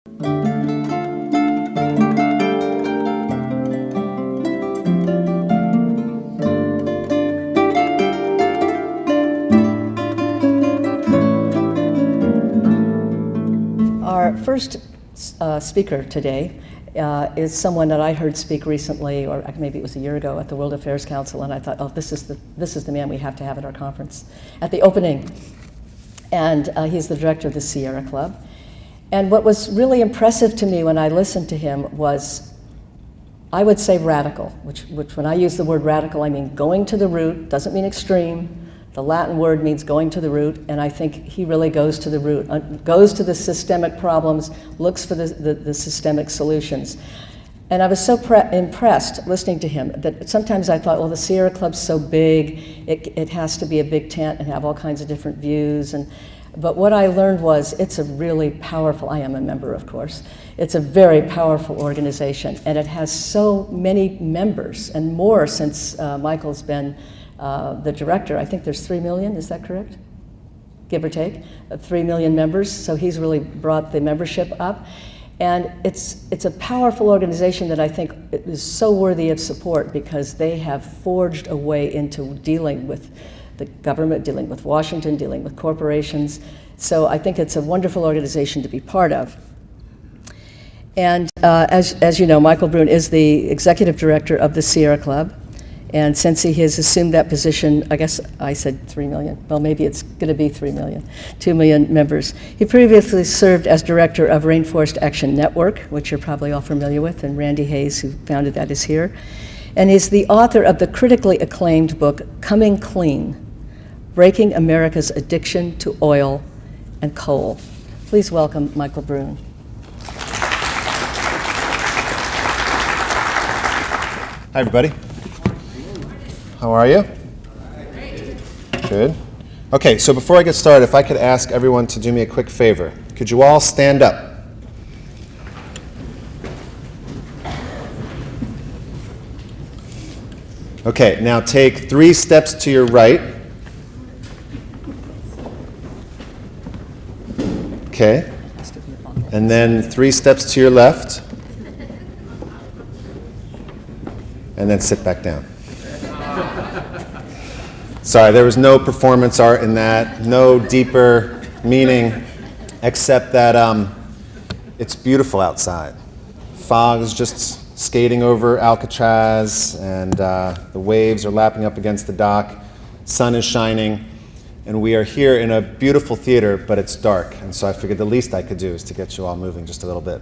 Our first speaker today is someone that I heard speak recently, or maybe it was a year ago, at the World Affairs Council, and I thought, oh, this is the man we have to have at our conference, at the opening. And he's the director of the Sierra Club. And what was really impressive to me when I listened to him was, I would say radical, which when I use the word radical, I mean going to the root, doesn't mean extreme. The Latin word means going to the root, and I think he really goes to the root, goes to the systemic problems, looks for the systemic solutions. And I was so impressed listening to him that sometimes I thought, well, the Sierra Club's so big, it has to be a big tent and have all kinds of different views. But what I learned was it's a really powerful, I am a member, of course, it's a very powerful organization, and it has so many members, and more since Michael's been the director. I think there's 3 million, is that correct? Give or take, 3 million members, so he's really brought the membership up. And it's a powerful organization that I think is so worthy of support because they have forged a way into dealing with the government, dealing with Washington, dealing with corporations. So I think it's a wonderful organization to be part of. And as you know, Michael Brune is the executive director of the Sierra Club. And since he has assumed that position, I guess I said 3 million. Well, maybe it's going to be 3 million, 2 million members. He previously served as director of Rainforest Action Network, which you're probably all familiar with, and Randy Hayes, who founded that, is here. And he's the author of the critically acclaimed book, Coming Clean, Breaking America's Addiction to Oil and Coal. Please welcome Michael Brune. Hi, everybody. How are you? Good. Okay, so before I get started, if I could ask everyone to do me a quick favor. Could you all stand up? Okay, now take 3 steps to your right. Okay. And then 3 steps to your left. And then sit back down. Sorry, there was no performance art in that, no deeper meaning, except that it's beautiful outside. Fog is just skating over Alcatraz, and the waves are lapping up against the dock. Sun is shining, and we are here in a beautiful theater, but it's dark, and so I figured the least I could do is to get you all moving just a little bit.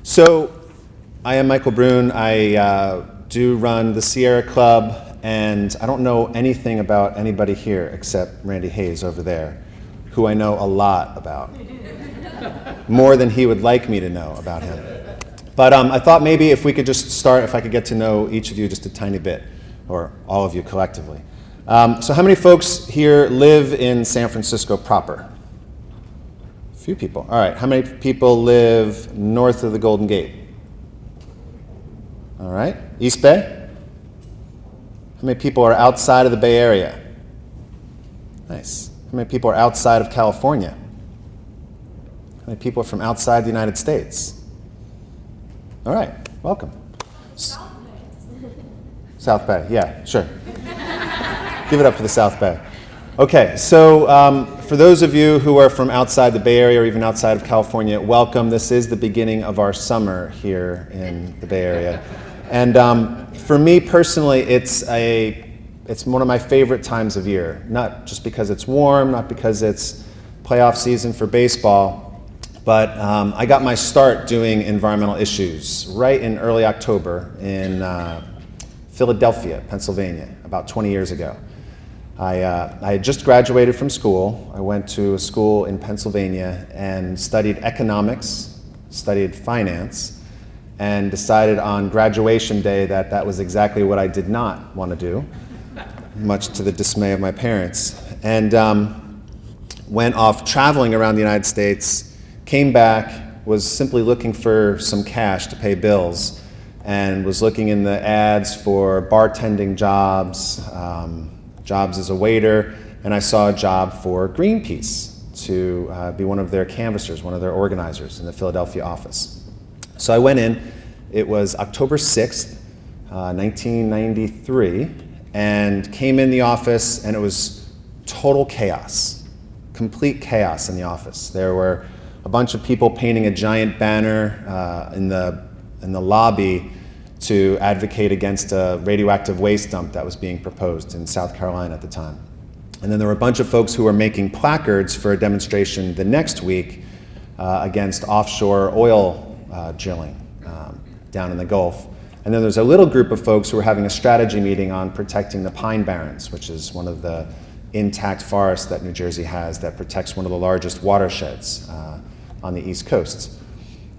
So I am Michael Brune. I do run the Sierra Club. And I don't know anything about anybody here except Randy Hayes over there, who I know a lot about. More than he would like me to know about him. But I thought maybe if we could just start, if I could get to know each of you just a tiny bit, or all of you collectively. So how many folks here live in San Francisco proper? A few people. All right. How many people live north of the Golden Gate? All right. East Bay? How many people are outside of the Bay Area? Nice. How many people are outside of California? How many people are from outside the United States? All right, welcome. South Bay, yeah, sure. Give it up for the South Bay. Okay, so for those of you who are from outside the Bay Area or even outside of California, welcome. This is the beginning of our summer here in the Bay Area. And for me personally, it's one of my favorite times of year, not just because it's warm, not because it's playoff season for baseball, but I got my start doing environmental issues right in early October in Philadelphia, Pennsylvania, about 20 years ago. I had just graduated from school. I went to a school in Pennsylvania and studied economics, studied finance, and decided on graduation day that that was exactly what I did not want to do, much to the dismay of my parents. And went off traveling around the United States, came back, was simply looking for some cash to pay bills, and was looking in the ads for bartending jobs, jobs as a waiter, and I saw a job for Greenpeace. to be one of their canvassers, one of their organizers in the Philadelphia office. So I went in. It was October 6th, 1993, and came in the office, and it was total chaos, complete chaos in the office. There were a bunch of people painting a giant banner in the lobby to advocate against a radioactive waste dump that was being proposed in South Carolina at the time. And then there were a bunch of folks who were making placards for a demonstration the next week against offshore oil drilling down in the Gulf. And then there's a little group of folks who were having a strategy meeting on protecting the Pine Barrens, which is one of the intact forests that New Jersey has that protects one of the largest watersheds on the East Coast.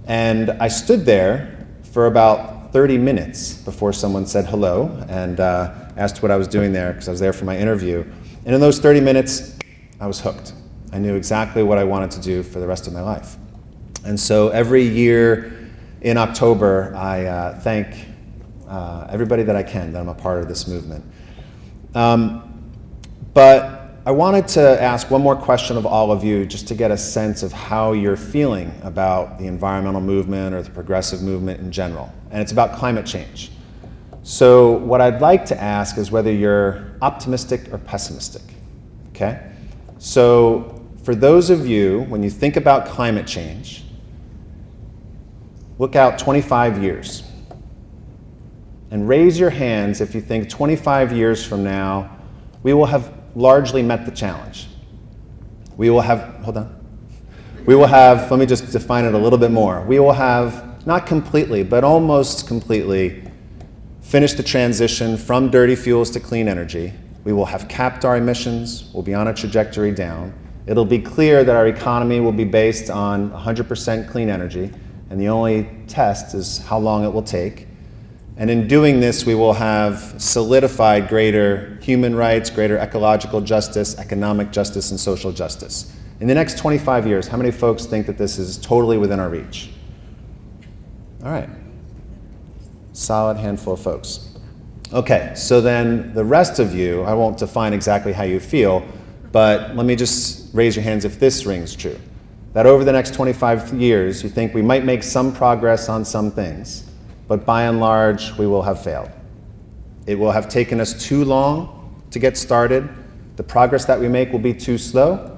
And I stood there for about 30 minutes before someone said hello and asked what I was doing there, because I was there for my interview. And in those 30 minutes, I was hooked. I knew exactly what I wanted to do for the rest of my life. And so every year in October, I thank everybody that I can that I'm a part of this movement. But I wanted to ask one more question of all of you, just to get a sense of how you're feeling about the environmental movement or the progressive movement in general. And it's about climate change. So what I'd like to ask is whether you're optimistic or pessimistic, okay? So for those of you, when you think about climate change, look out 25 years and raise your hands if you think 25 years from now, we will have largely met the challenge. We will have, let me just define it a little bit more. We will have, not completely, but almost completely finished the transition from dirty fuels to clean energy. We will have capped our emissions, we'll be on a trajectory down. It'll be clear that our economy will be based on 100% clean energy, and the only test is how long it will take. And in doing this, we will have solidified greater human rights, greater ecological justice, economic justice, and social justice. In the next 25 years, how many folks think that this is totally within our reach? All right. Solid handful of folks. Okay, so then the rest of you, I won't define exactly how you feel, but let me just raise your hands if this rings true. That over the next 25 years, you think we might make some progress on some things, but by and large, we will have failed. It will have taken us too long to get started. The progress that we make will be too slow,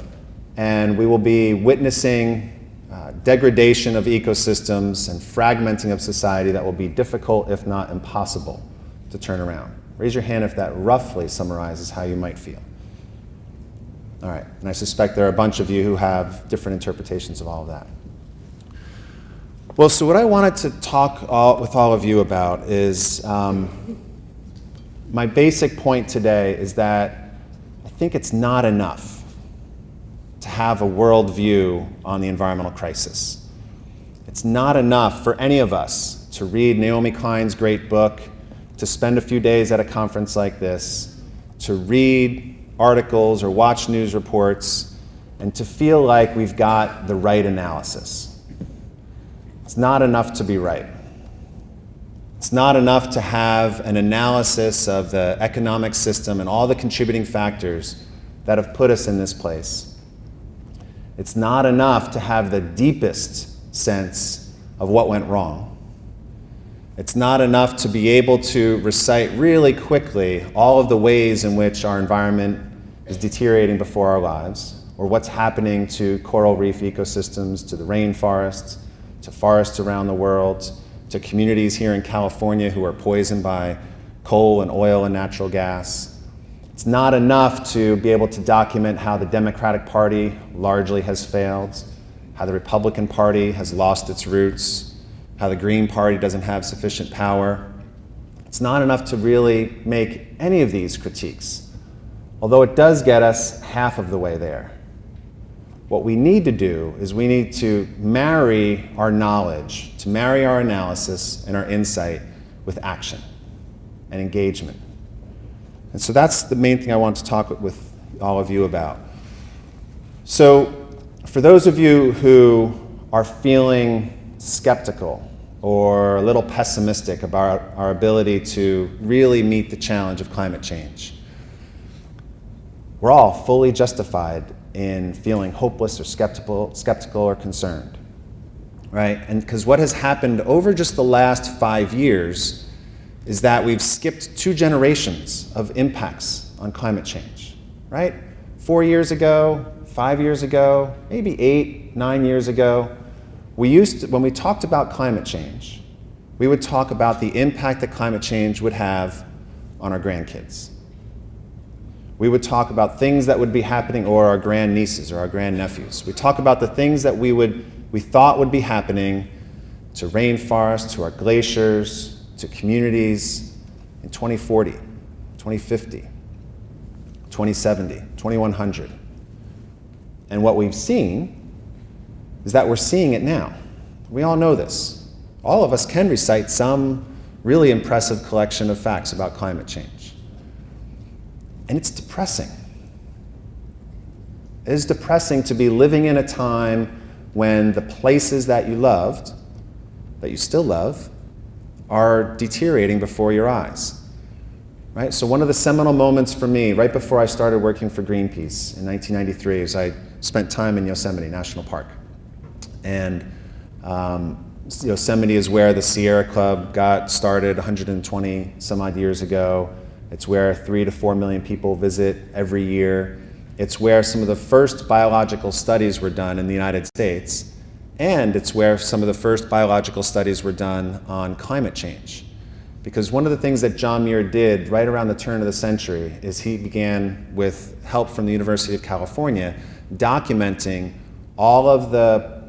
and we will be witnessing degradation of ecosystems and fragmenting of society that will be difficult, if not impossible, to turn around. Raise your hand if that roughly summarizes how you might feel. All right, and I suspect there are a bunch of you who have different interpretations of all of that. Well, so what I wanted to talk with all of you about is my basic point today is that I think it's not enough to have a world view on the environmental crisis. It's not enough for any of us to read Naomi Klein's great book, to spend a few days at a conference like this, to read articles or watch news reports, and to feel like we've got the right analysis. It's not enough to be right. It's not enough to have an analysis of the economic system and all the contributing factors that have put us in this place. It's not enough to have the deepest sense of what went wrong. It's not enough to be able to recite really quickly all of the ways in which our environment is deteriorating before our lives, or what's happening to coral reef ecosystems, to the rainforests, to forests around the world, to communities here in California who are poisoned by coal and oil and natural gas. It's not enough to be able to document how the Democratic Party largely has failed, how the Republican Party has lost its roots, how the Green Party doesn't have sufficient power. It's not enough to really make any of these critiques, although it does get us half of the way there. What we need to do is we need to marry our knowledge, to marry our analysis and our insight with action and engagement. And so that's the main thing I want to talk with all of you about. So for those of you who are feeling skeptical or a little pessimistic about our ability to really meet the challenge of climate change, we're all fully justified in feeling hopeless or skeptical or concerned, right? And because what has happened over just the last 5 years is that we've skipped 2 generations of impacts on climate change, right? 4 years ago, 5 years ago, maybe 8, 9 years ago, when we talked about climate change, we would talk about the impact that climate change would have on our grandkids. We would talk about things that would be happening, or our grandnieces or our grandnephews. We talk about the things that we thought would be happening to rainforests, to our glaciers, to communities in 2040, 2050, 2070, 2100. And what we've seen is that we're seeing it now. We all know this. All of us can recite some really impressive collection of facts about climate change. And it's depressing. It is depressing to be living in a time when the places that you loved, that you still love, are deteriorating before your eyes. Right? So one of the seminal moments for me, right before I started working for Greenpeace in 1993, is I spent time in Yosemite National Park. And Yosemite is where the Sierra Club got started 120 some odd years ago. It's where 3 to 4 million people visit every year. It's where some of the first biological studies were done in the United States. And it's where some of the first biological studies were done on climate change. Because one of the things that John Muir did right around the turn of the century is he began, with help from the University of California, documenting all of the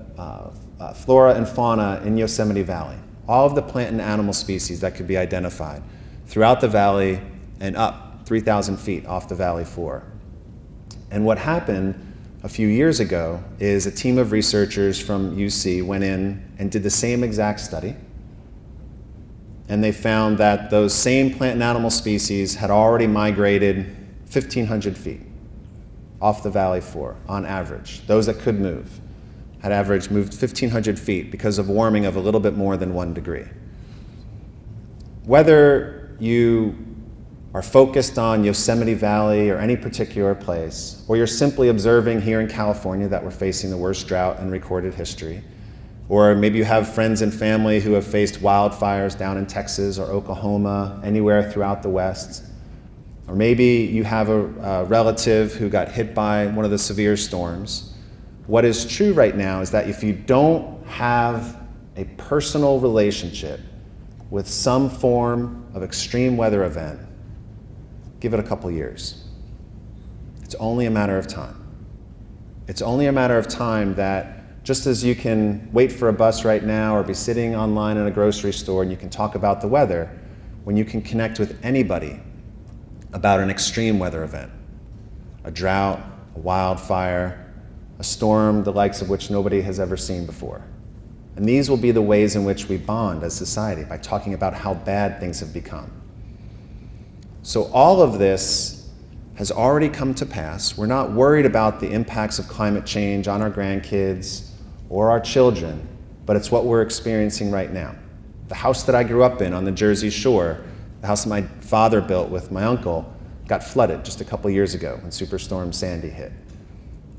flora and fauna in Yosemite Valley, all of the plant and animal species that could be identified throughout the valley and up 3,000 feet off the valley floor. And what happened a few years ago is a team of researchers from UC went in and did the same exact study. And they found that those same plant and animal species had already migrated 1,500 feet off the valley floor on average. Those that could move had moved 1,500 feet because of warming of a little bit more than 1 degree. Whether you are focused on Yosemite Valley or any particular place, or you're simply observing here in California that we're facing the worst drought in recorded history, or maybe you have friends and family who have faced wildfires down in Texas or Oklahoma, anywhere throughout the West, or maybe you have a relative who got hit by one of the severe storms. What is true right now is that if you don't have a personal relationship with some form of extreme weather event, give it a couple years. It's only a matter of time. It's only a matter of time that just as you can wait for a bus right now or be sitting online in a grocery store and you can talk about the weather, when you can connect with anybody about an extreme weather event, a drought, a wildfire, a storm the likes of which nobody has ever seen before. And these will be the ways in which we bond as society, by talking about how bad things have become. So all of this has already come to pass. We're not worried about the impacts of climate change on our grandkids or our children, but it's what we're experiencing right now. The house that I grew up in on the Jersey Shore, the house my father built with my uncle, got flooded just a couple years ago when Superstorm Sandy hit.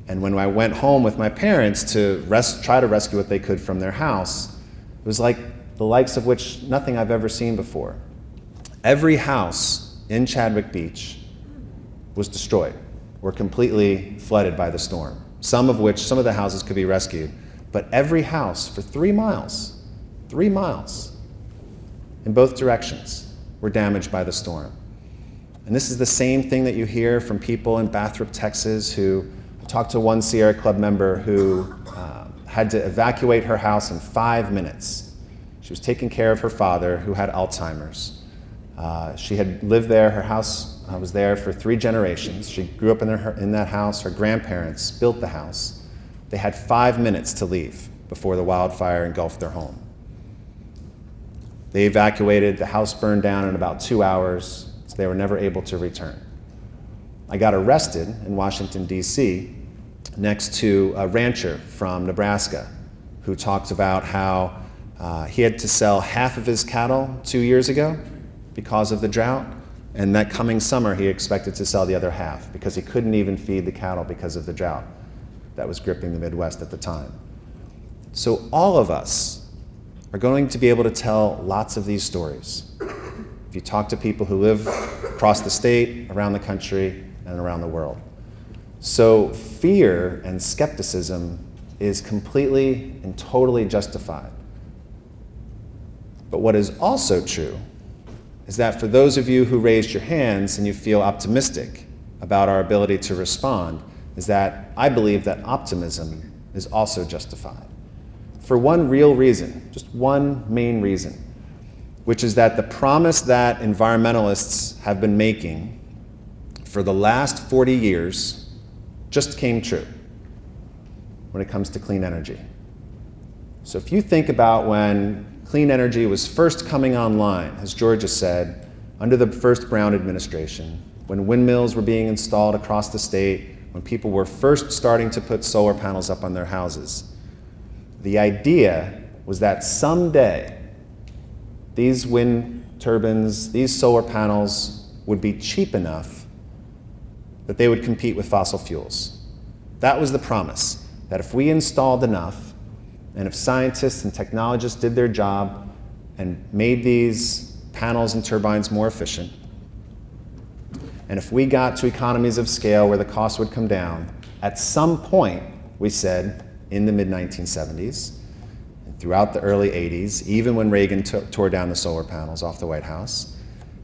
And when I went home with my parents to try to rescue what they could from their house, it was like the likes of which nothing I've ever seen before. Every house in Chadwick Beach was destroyed or completely flooded by the storm, some of the houses could be rescued. But every house for 3 miles in both directions were damaged by the storm. And this is the same thing that you hear from people in Bathrop, Texas, who talked to one Sierra Club member who had to evacuate her house in 5 minutes. She was taking care of her father, who had Alzheimer's. She had lived there. Her house was there for 3 generations. She grew up in that house. Her grandparents built the house. They had 5 minutes to leave before the wildfire engulfed their home. They evacuated. The house burned down in about 2 hours, so they were never able to return. I got arrested in Washington, D.C., next to a rancher from Nebraska who talked about how he had to sell half of his cattle 2 years ago because of the drought, And that coming summer, he expected to sell the other half because he couldn't even feed the cattle because of the drought that was gripping the Midwest at the time. So all of us are going to be able to tell lots of these stories. If you talk to people who live across the state, around the country, and around the world. So fear and skepticism is completely and totally justified. But what is also true is that for those of you who raised your hands and you feel optimistic about our ability to respond, is that I believe that optimism is also justified. For one real reason, just one main reason, which is that the promise that environmentalists have been making for the last 40 years just came true when it comes to clean energy. So if you think about when clean energy was first coming online, as Georgia said, under the first Brune administration, when windmills were being installed across the state, when people were first starting to put solar panels up on their houses, the idea was that someday these wind turbines, these solar panels would be cheap enough that they would compete with fossil fuels. That was the promise, that if we installed enough, and if scientists and technologists did their job and made these panels and turbines more efficient, and if we got to economies of scale where the cost would come down, at some point, we said, in the mid-1970s, and throughout the early 80s, even when Reagan tore down the solar panels off the White House,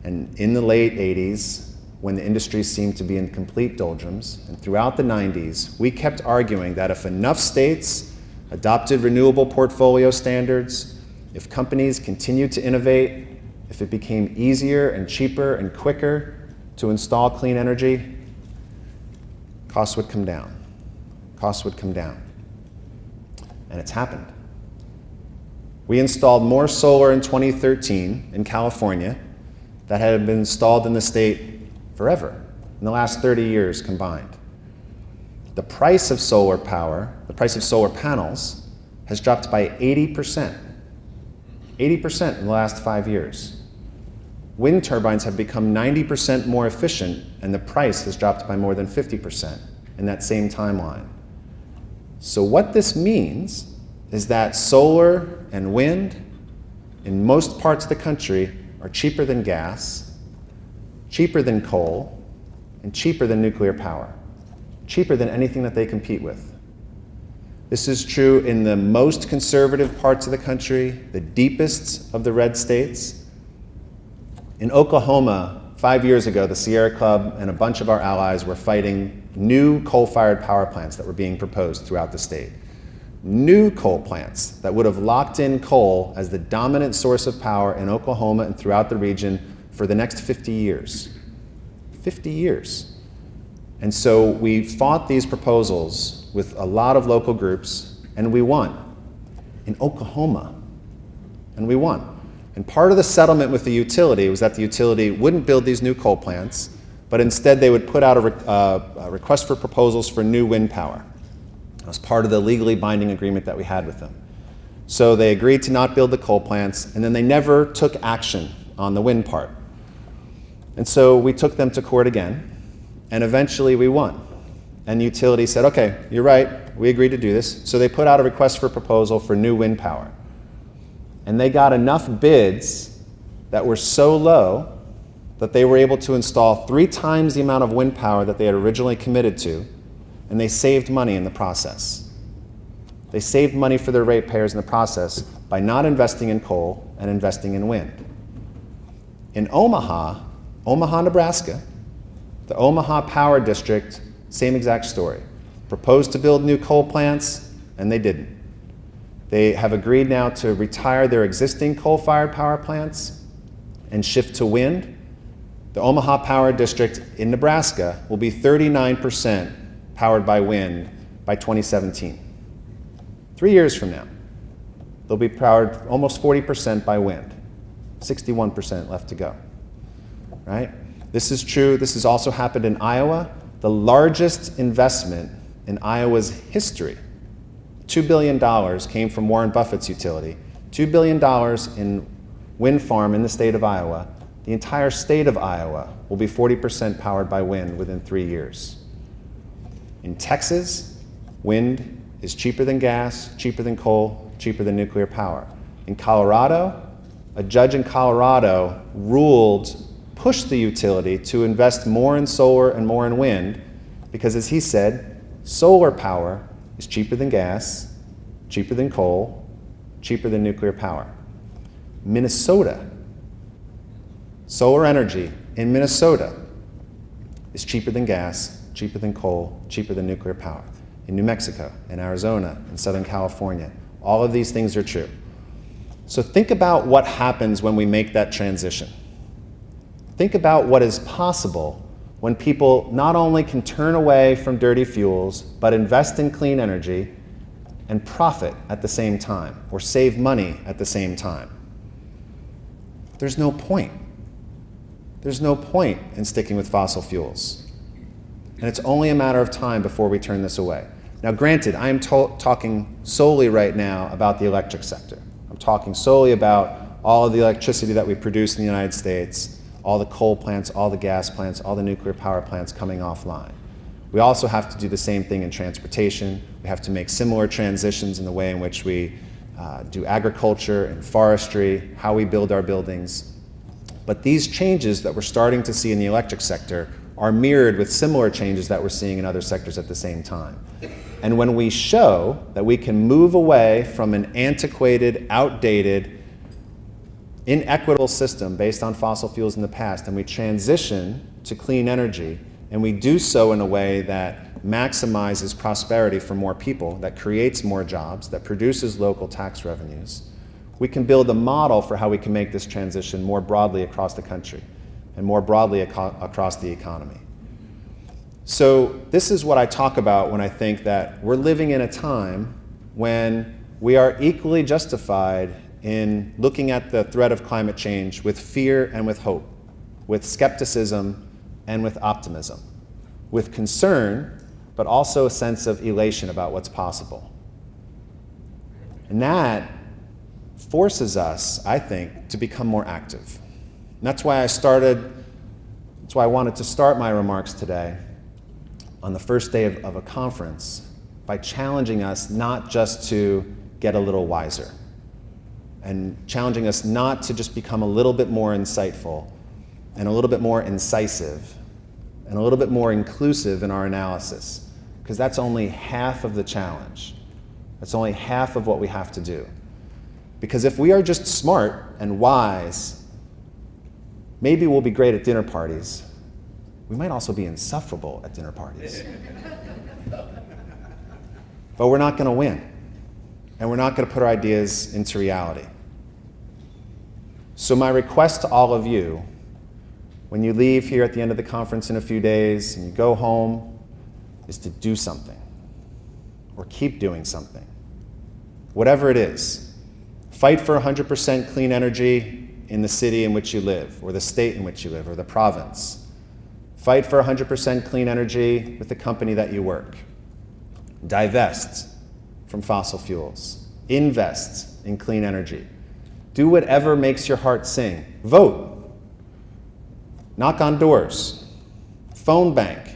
and in the late 80s, when the industry seemed to be in complete doldrums, and throughout the 90s, we kept arguing that if enough states adopted renewable portfolio standards, if companies continued to innovate, if it became easier and cheaper and quicker to install clean energy, costs would come down. Costs would come down. And it's happened. We installed more solar in 2013 in California that had been installed in the state forever, in the last 30 years combined. The price of solar power, the price of solar panels, has dropped by 80%. 80% in the last 5 years. Wind turbines have become 90% more efficient, and the price has dropped by more than 50% in that same timeline. So what this means is that solar and wind in most parts of the country are cheaper than gas, cheaper than coal, and cheaper than nuclear power. Cheaper than anything that they compete with. This is true in the most conservative parts of the country, the deepest of the red states. In Oklahoma, 5 years ago, the Sierra Club and a bunch of our allies were fighting new coal-fired power plants that were being proposed throughout the state. New coal plants that would have locked in coal as the dominant source of power in Oklahoma and throughout the region for the next 50 years. 50 years. And so we fought these proposals with a lot of local groups, and we won. In Oklahoma, and we won. And part of the settlement with the utility was that the utility wouldn't build these new coal plants, but instead they would put out a request for proposals for new wind power. That was part of the legally binding agreement that we had with them. So they agreed to not build the coal plants, and then they never took action on the wind part. And so we took them to court again, and eventually we won. And the utility said, okay, you're right, we agreed to do this. So they put out a request for proposal for new wind power. And they got enough bids that were so low that they were able to install 3 times the amount of wind power that they had originally committed to, and they saved money in the process. They saved money for their ratepayers in the process by not investing in coal and investing in wind. In Omaha, Nebraska, the Omaha Power District, same exact story. Proposed to build new coal plants, and they didn't. They have agreed now to retire their existing coal-fired power plants and shift to wind. The Omaha Power District in Nebraska will be 39% powered by wind by 2017. 3 years from now, they'll be powered almost 40% by wind. 61% left to go, right? This is true. This has also happened in Iowa. The largest investment in Iowa's history, $2 billion, came from Warren Buffett's utility. $2 billion in wind farm in the state of Iowa the entire state of Iowa will be 40% powered by wind within 3 years. In Texas, wind is cheaper than gas, cheaper than coal, cheaper than nuclear power. In Colorado, a judge in Colorado pushed the utility to invest more in solar and more in wind because, as he said, solar power is cheaper than gas, cheaper than coal, cheaper than nuclear power. Minnesota, solar energy in Minnesota is cheaper than gas, cheaper than coal, cheaper than nuclear power. In New Mexico, in Arizona, in Southern California, all of these things are true. So think about what happens when we make that transition. Think about what is possible when people not only can turn away from dirty fuels, but invest in clean energy and profit at the same time, or save money at the same time. There's no point. There's no point in sticking with fossil fuels. And it's only a matter of time before we turn this away. Now, granted, I am talking solely right now about the electric sector. I'm talking solely about all of the electricity that we produce in the United States, all the coal plants, all the gas plants, all the nuclear power plants coming offline. We also have to do the same thing in transportation. We have to make similar transitions in the way in which we do agriculture and forestry, how we build our buildings. But these changes that we're starting to see in the electric sector are mirrored with similar changes that we're seeing in other sectors at the same time. And when we show that we can move away from an antiquated, outdated, inequitable system based on fossil fuels in the past, and we transition to clean energy, and we do so in a way that maximizes prosperity for more people, that creates more jobs, that produces local tax revenues, we can build a model for how we can make this transition more broadly across the country and more broadly across the economy. So this is what I talk about when I think that we're living in a time when we are equally justified in looking at the threat of climate change with fear and with hope, with skepticism and with optimism, with concern, but also a sense of elation about what's possible. And that forces us, I think, to become more active. And that's why I wanted to start my remarks today on the first day of a conference by challenging us not just to get a little wiser and challenging us not to just become a little bit more insightful and a little bit more incisive and a little bit more inclusive in our analysis, because that's only half of the challenge. That's only half of what we have to do. Because if we are just smart and wise, maybe we'll be great at dinner parties. We might also be insufferable at dinner parties. But we're not going to win. And we're not going to put our ideas into reality. So my request to all of you, when you leave here at the end of the conference in a few days and you go home, is to do something. Or keep doing something. Whatever it is. Fight for 100% clean energy in the city in which you live, or the state in which you live, or the province. Fight for 100% clean energy with the company that you work. Divest from fossil fuels. Invest in clean energy. Do whatever makes your heart sing. Vote. Knock on doors. Phone bank.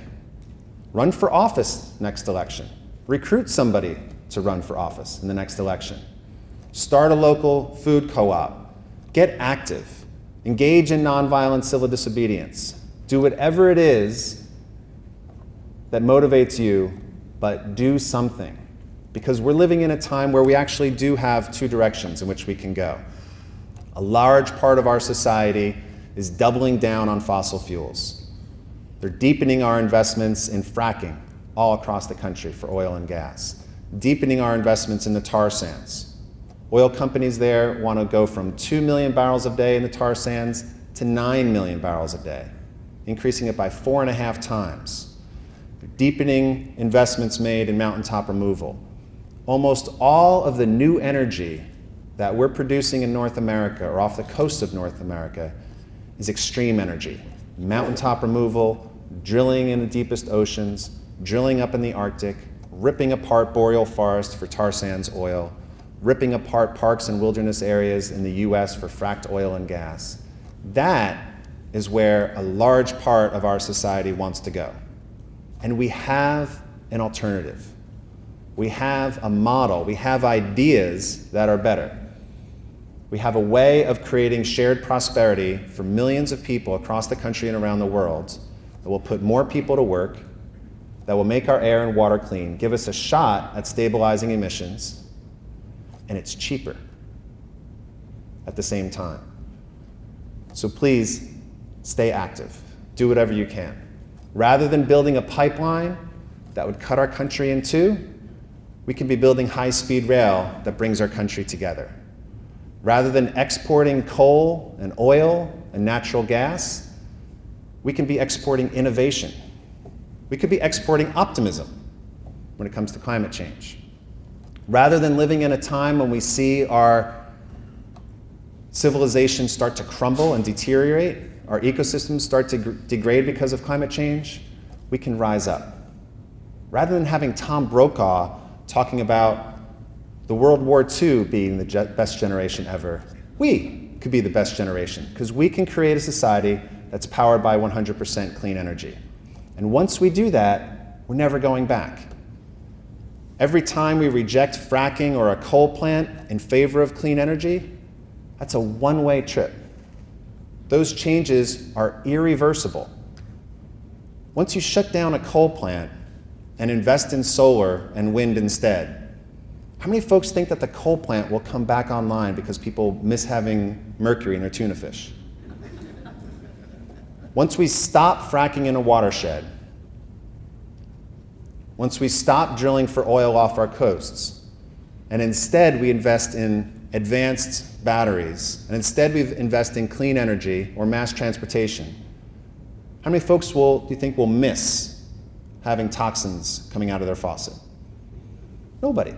Run for office next election. Recruit somebody to run for office in the next election. Start a local food co-op. Get active. Engage in nonviolent civil disobedience. Do whatever it is that motivates you, but do something. Because we're living in a time where we actually do have two directions in which we can go. A large part of our society is doubling down on fossil fuels. They're deepening our investments in fracking all across the country for oil and gas, deepening our investments in the tar sands. Oil companies there want to go from 2 million barrels a day in the tar sands to 9 million barrels a day, increasing it by 4.5 times. Deepening investments made in mountaintop removal. Almost all of the new energy that we're producing in North America or off the coast of North America is extreme energy. Mountaintop removal, drilling in the deepest oceans, drilling up in the Arctic, ripping apart boreal forest for tar sands oil, ripping apart parks and wilderness areas in the US for fracked oil and gas. That is where a large part of our society wants to go. And we have an alternative. We have a model. We have ideas that are better. We have a way of creating shared prosperity for millions of people across the country and around the world that will put more people to work, that will make our air and water clean, give us a shot at stabilizing emissions, and it's cheaper at the same time. So please, stay active. Do whatever you can. Rather than building a pipeline that would cut our country in two, we can be building high-speed rail that brings our country together. Rather than exporting coal and oil and natural gas, we can be exporting innovation. We could be exporting optimism when it comes to climate change. Rather than living in a time when we see our civilization start to crumble and deteriorate, our ecosystems start to degrade because of climate change, we can rise up. Rather than having Tom Brokaw talking about the World War II being the best generation ever, we could be the best generation because we can create a society that's powered by 100% clean energy. And once we do that, we're never going back. Every time we reject fracking or a coal plant in favor of clean energy, that's a one-way trip. Those changes are irreversible. Once you shut down a coal plant and invest in solar and wind instead, how many folks think that the coal plant will come back online because people miss having mercury in their tuna fish? Once we stop fracking in a watershed, once we stop drilling for oil off our coasts, and instead we invest in advanced batteries, and instead we invest in clean energy or mass transportation, how many folks do you think will miss having toxins coming out of their faucet? Nobody.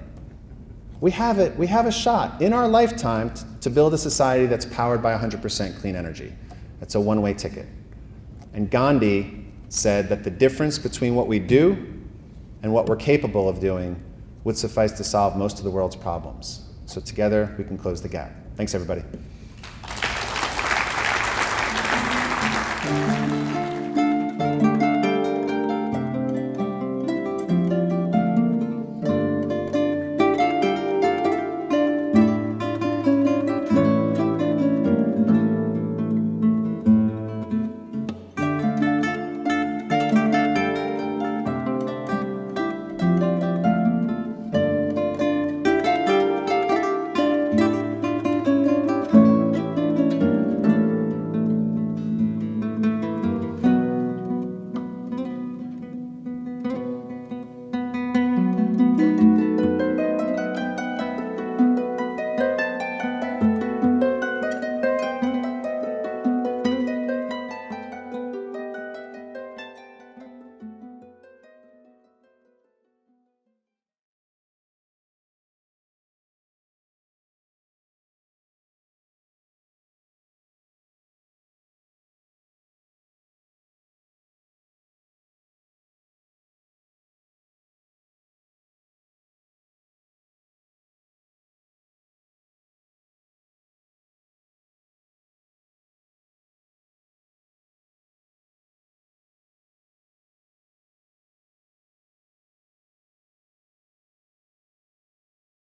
We have a shot in our lifetime to build a society that's powered by 100% clean energy. That's a one-way ticket. And Gandhi said that the difference between what we do and what we're capable of doing would suffice to solve most of the world's problems. So together we can close the gap. Thanks, everybody.